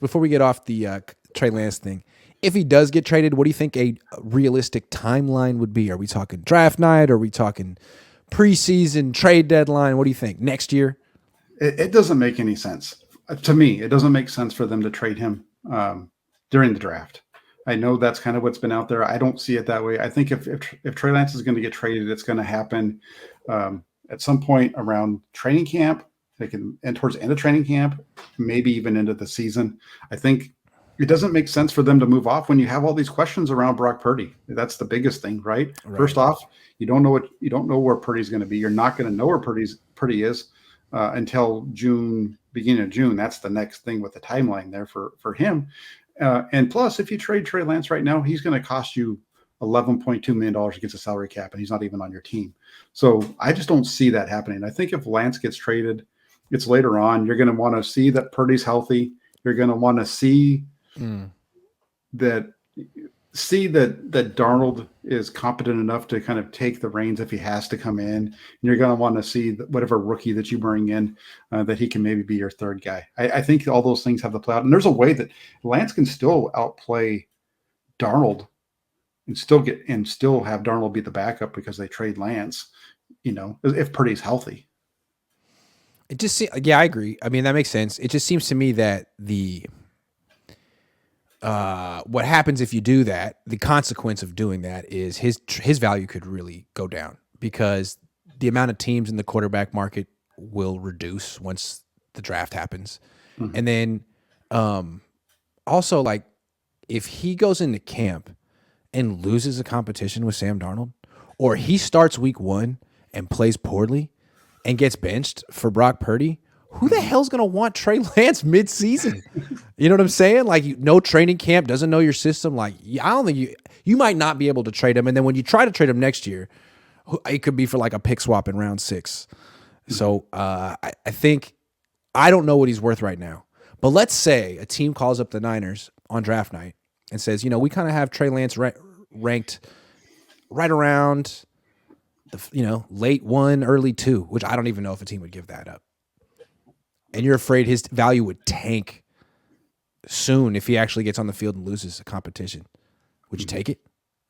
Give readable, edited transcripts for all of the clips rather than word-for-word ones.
before we get off the Trey Lance thing, if he does get traded, what do you think a realistic timeline would be? Are we talking draft night? Are we talking preseason trade deadline? What do you think? Next year? It doesn't make any sense. To me, it doesn't make sense for them to trade him during the draft. I know that's kind of what's been out there. I don't see it that way. I think if Trey Lance is going to get traded, it's going to happen at some point around training camp. And towards the end of training camp, maybe even into the season. I think it doesn't make sense for them to move off when you have all these questions around Brock Purdy. That's the biggest thing, right? First off, you don't know where Purdy's going to be. You're not going to know where Purdy is until June, beginning of June. That's the next thing with the timeline there for him. And plus, if you trade Trey Lance right now, he's going to cost you $11.2 million against the salary cap, and he's not even on your team. So I just don't see that happening. I think if Lance gets traded, it's later on. You're going to want to see that Purdy's healthy. You're going to want to see that Darnold is competent enough to kind of take the reins if he has to come in. And you're going to want to see whatever rookie that you bring in that he can maybe be your third guy. I think all those things have to play out. And there's a way that Lance can still outplay Darnold and still have Darnold be the backup because they trade Lance, if Purdy's healthy. It just I agree. I mean, that makes sense. It just seems to me that what happens if you do that, the consequence of doing that is his value could really go down because the amount of teams in the quarterback market will reduce once the draft happens. Mm-hmm. And then also, like, if he goes into camp and loses a competition with Sam Darnold, or he starts week 1 and plays poorly and gets benched for Brock Purdy, who the hell's going to want Trey Lance mid-season? You know what I'm saying? Like, no training camp, doesn't know your system. Like, I don't think you might not be able to trade him. And then when you try to trade him next year, it could be for like a pick swap in round 6. So I think, I don't know what he's worth right now. But let's say a team calls up the Niners on draft night and says, we kind of have Trey Lance ranked right around the, late 1, early 2, which I don't even know if a team would give that up. And you're afraid his value would tank soon if he actually gets on the field and loses a competition. Would you take it?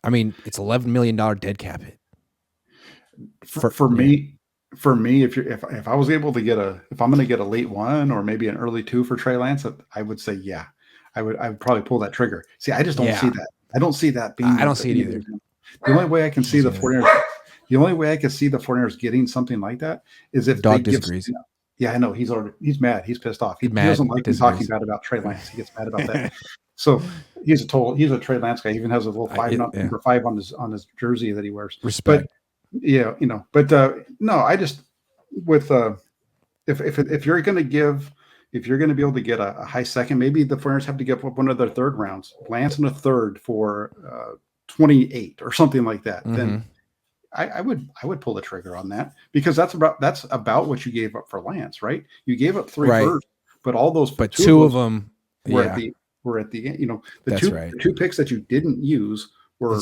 I mean, it's $11 million dead cap hit. For me, if I was able to if I'm going to get a late 1 or maybe an early 2 for Trey Lance, I would say, yeah, I would probably pull that trigger. See, I just don't see that. I don't see that being. I don't see it either. The only way I can see the 49ers. The only way I can see the 49ers getting something like that is if Dog disagrees. Yeah, I know. He's mad. He's pissed off. He doesn't like me talking bad about Trey Lance. He gets mad about that. So he's a Trey Lance guy. He even has a little number 5 on his jersey that he wears. Respect. But no, I just if you're going to be able to get a high second, maybe the 49ers have to give up one of their third rounds, Lance in a third for 28 or something like that. Mm-hmm. Then I would pull the trigger on that because that's about what you gave up for Lance, right? You gave up 3 first, but all those, but two of them were at the end. The two picks that you didn't use were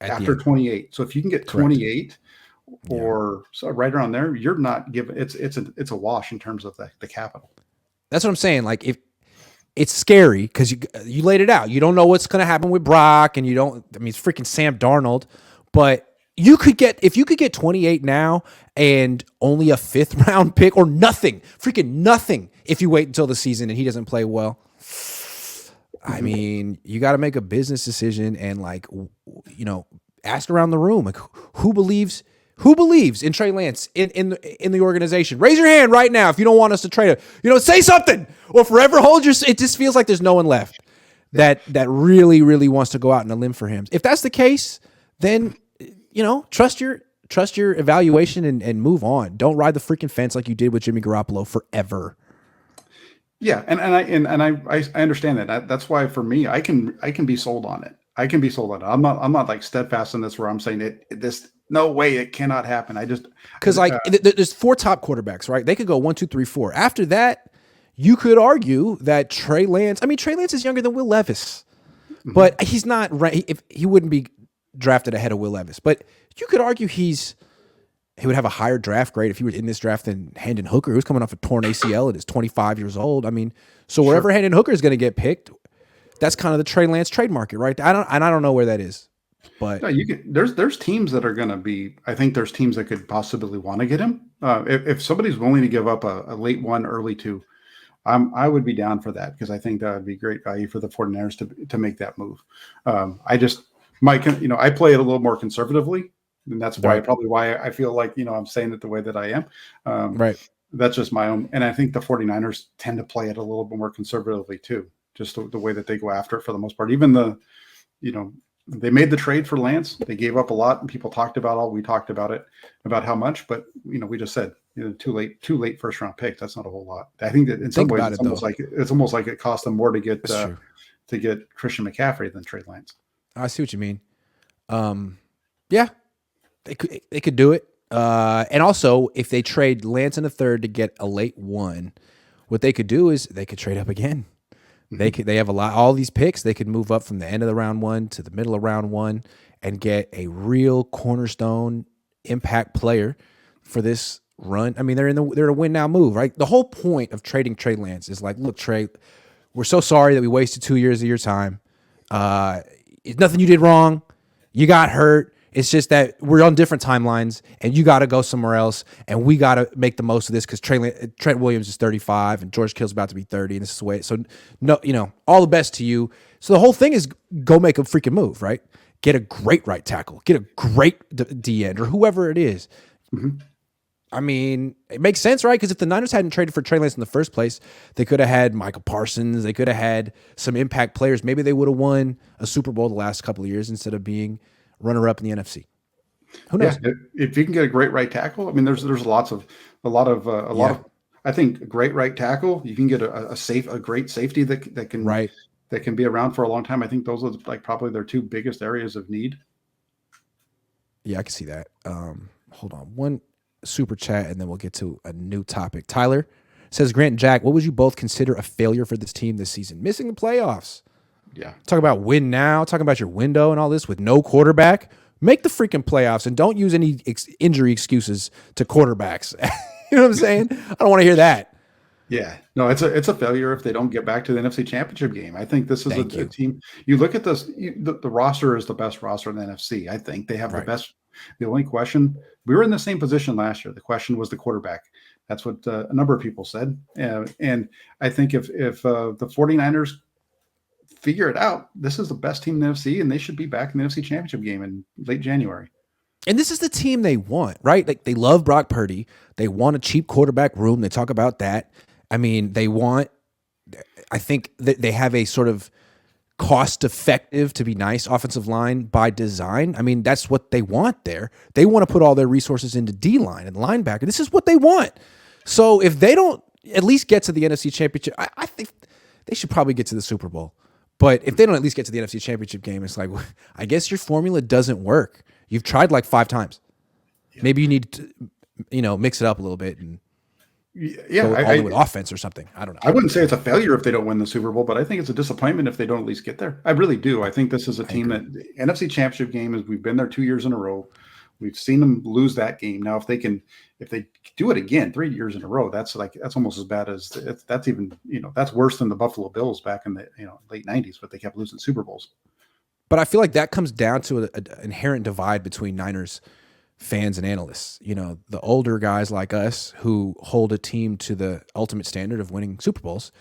after 28. So if you can get 28 or so right around there, you're not giving. It's a wash in terms of the capital. That's what I'm saying. Like, if it's scary because you laid it out, you don't know what's going to happen with Brock, and it's freaking Sam Darnold, but. If you could get 28 now and only a 5th round pick or nothing if you wait until the season and he doesn't play well. I mean, you got to make a business decision and ask around the room, like who believes in Trey Lance in the organization. Raise your hand right now if you don't want us to trade him. Say something or forever hold your. It just feels like there's no one left that really, really wants to go out on a limb for him. If that's the case, then trust your evaluation and move on. Don't ride the freaking fence like you did with Jimmy Garoppolo forever. Yeah, and I understand that. That's why for me, I can be sold on it. I'm not like steadfast in this where I'm saying this no way it cannot happen. I just because there's 4 top quarterbacks, right? They could go 1, 2, 3, 4. After that, you could argue that Trey Lance is younger than Will Levis, but he's not right. If he wouldn't be drafted ahead of Will Levis, but you could argue he's he would have a higher draft grade if he was in this draft than Hendon Hooker, who's coming off a torn ACL and is 25 years old. I mean, so wherever Sure. Hendon Hooker is going to get picked, that's kind of the Trey Lance trade market, right? I don't know where that is, but No, there's teams that are going to be. I think there's teams that could possibly want to get him. If somebody's willing to give up a late one, early two, I would be down for that because I think that would be great value for the 49ers to make that move. I just I play it a little more conservatively, and that's right, probably why I feel like I'm saying it the way that I am. right. That's just my own, and I think the 49ers tend to play it a little bit more conservatively too, just the way that they go after it for the most part. Even they made the trade for Lance. They gave up a lot, and people talked about we talked about it, about how much, but we just said too late first round pick. That's not a whole lot. I think that in some ways it's almost like it cost them more to get Christian McCaffrey than Trey Lance. I see what you mean. Yeah, they could do it. And also, if they trade Lance in the third to get a late one, what they could do is they could trade up again. They have all these picks. They could move up from the end of the round one to the middle of round one and get a real cornerstone impact player for this run. I mean, they're in a win now move, right? The whole point of trading Trey Lance is like, look, Trey, we're so sorry that we wasted 2 years of your time. It's nothing you did wrong. You got hurt. It's just that we're on different timelines, and you got to go somewhere else, and we got to make the most of this because Trent Williams is 35, and George Kittle's about to be 30, and this is the way. So, no, all the best to you. So the whole thing is go make a freaking move, right? Get a great right tackle, get a great D end, or whoever it is. Mm-hmm. I mean, it makes sense, right? Because if the Niners hadn't traded for Trey Lance in the first place, they could have had Michael Parsons. They could have had some impact players. Maybe they would have won a Super Bowl the last couple of years instead of being runner-up in the NFC. Who knows? Yeah, if you can get a great right tackle, I mean, there's a lot of. I think a great right tackle. You can get a great safety that can be around for a long time. I think those are like probably their two biggest areas of need. Yeah, I can see that. Hold on, one super chat, and then we'll get to a new topic. Tyler says, Grant and Jack, what would you both consider a failure for this team this season? Missing the playoffs. Yeah. Talk about win now, talking about your window and all this with no quarterback. Make the freaking playoffs and don't use any injury excuses to quarterbacks. You know what I'm saying? I don't want to hear that. Yeah. No, it's a failure if they don't get back to the NFC Championship game. I think this is a team. You look at this, the roster is the best roster in the NFC. I think they have the best. The only question, we were in the same position last year. The question was the quarterback. That's what a number of people said. And I think if the 49ers figure it out, this is the best team in the NFC, and they should be back in the NFC Championship game in late January. And this is the team they want, right? Like they love Brock Purdy. They want a cheap quarterback room. They talk about that. I mean, I think that they have a sort of cost-effective, to be nice, offensive line by design. I mean, that's what they want there. They want to put all their resources into D-line and linebacker. This is what they want. So if they don't at least get to the NFC Championship, I think they should probably get to the Super Bowl. But if they don't at least get to the NFC Championship game, it's like, I guess your formula doesn't work. You've tried like 5 times. Yeah. Maybe you need to, mix it up a little bit and go all in with offense or something. I don't know. I wouldn't say it's a failure if they don't win the Super Bowl, but I think it's a disappointment if they don't at least get there. I really do. I think this is a team that NFC Championship game is. We've been there 2 years in a row. We've seen them lose that game. Now, if they do it again 3 years in a row, that's almost as bad as that's even, that's worse than the Buffalo Bills back in the late 90s, but they kept losing Super Bowls. But I feel like that comes down to an inherent divide between Niners fans and analysts. The older guys like us who hold a team to the ultimate standard of winning Super Bowls.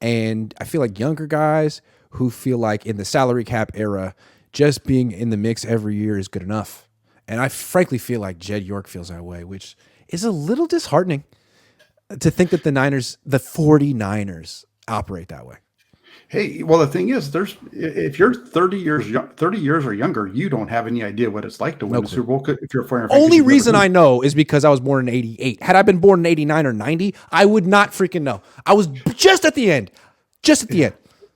And I feel like younger guys who feel like in the salary cap era, just being in the mix every year is good enough. And I frankly feel like Jed York feels that way, which is a little disheartening to think that the 49ers operate that way. Hey, well, the thing is, if you're 30 years or younger, you don't have any idea what it's like to win the Super Bowl. If you're a only reason I know is because I was born in 88. Had I been born in 89 or 90, I would not freaking know. I was just at the end. End.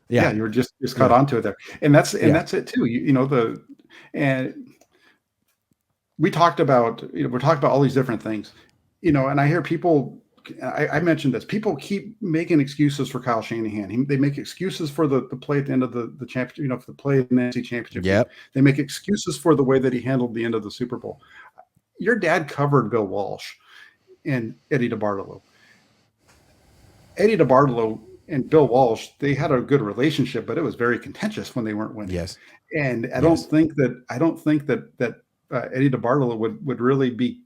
Yeah, you were just caught onto it there. And that's it too. And we talked about, we're talking about all these different things, and I hear people, I mentioned this, people keep making excuses for Kyle Shanahan. They make excuses for the play at the end of the championship, for the play in the NFC Championship. Yep. They make excuses for the way that he handled the end of the Super Bowl. your dad covered Bill Walsh and Eddie DeBartolo. Eddie DeBartolo and Bill Walsh, they had a good relationship, but it was very contentious when they weren't winning. Yes. And I Yes. don't think that Eddie DeBartolo would really be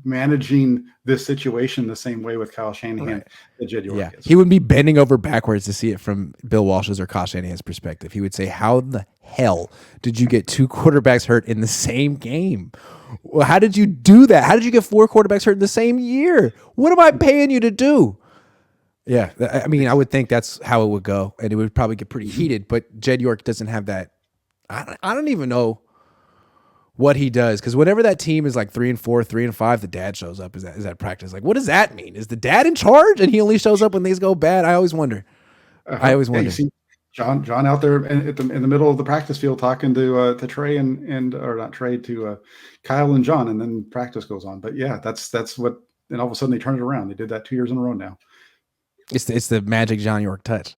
managing this situation the same way with Kyle Shanahan Right. that Jed York Yeah. is. He wouldn't be bending over backwards to see it from Bill Walsh's or Kyle Shanahan's perspective. He would say, how the hell did you get 2 quarterbacks hurt in the same game? Well, how did you do that? How did you get 4 quarterbacks hurt in the same year? What am I paying you to do? Yeah. I mean, I would think that's how it would go, and it would probably get pretty heated, but Jed York doesn't have that. I don't even know what he does, because whenever that team is like 3-4, 3-5, the dad shows up. Is that practice? Like, what does that mean? Is the dad in charge and he only shows up when things go bad? I always wonder. I always wonder. You see John out there in the middle of the practice field talking to Trey and or not Trey, to Kyle and John, and then practice goes on. But yeah, that's what. And all of a sudden they turn it around. They did that 2 years in a row now. It's the magic John York touch.